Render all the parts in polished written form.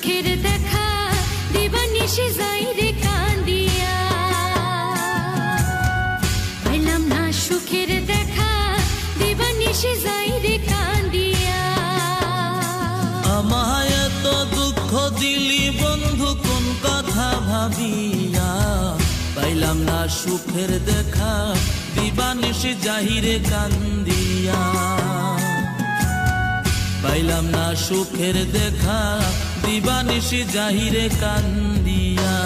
সুখের দেখা দিবানিশি যাই রে কান্দিয়া। পাইলাম না সুখের দেখা দিবানিশি যাই রে কান্দিয়া। আমায় এত দুঃখ দিলি বন্ধু কোন কথা ভাবিয়া। পাইলাম না সুখের দেখা দিবানিশি যাই রে কান্দিয়া। পাইলাম না সুখের দেখা দিবানিশি যাই রে কান্দিয়া।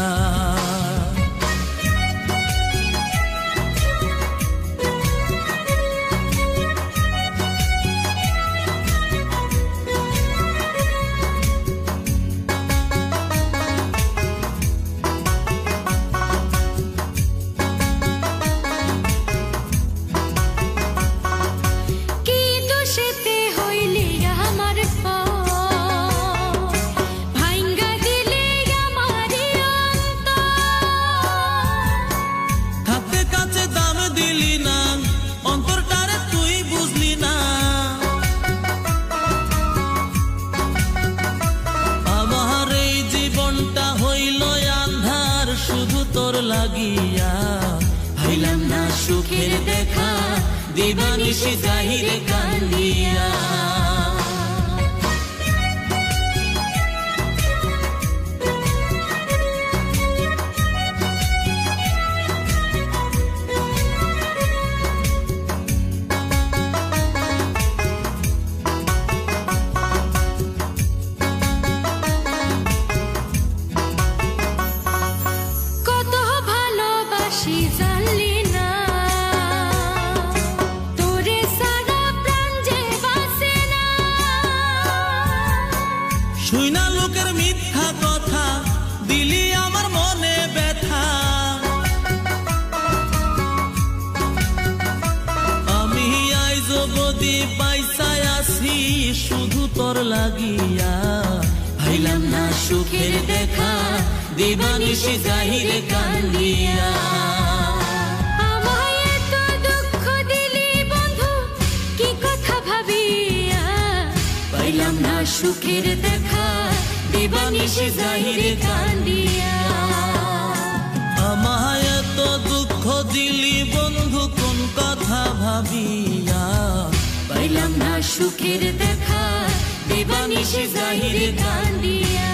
তোর লাগিয়া পাইলাম না সুখের দেখা দিবানিশি যাই রে কান্দিয়া। জানলি না তোরে সারা প্রাণ যে বাসে না। শুইনা লোকের মিথ্যা কথা দিলি আমার মনে ব্যথা। আমি আইজ বদি পাইসায় আছি শুধু তোর লাগিয়া। পাইলাম না সুখের দেখা দিবানিশি যাই রে কান্দিয়া। আমায় এত দুঃখ দিলি বন্ধু কি কথা ভাবিয়া। পাইলাম না সুখের দেখা দিবানিশি যাই রে কান্দিয়া। আমায় এত দুঃখ দিলি বন্ধু কোন কথা ভাবিয়া। পাইলাম না সুখের দেখা দিবানিশি যাই রে কান্দিয়া।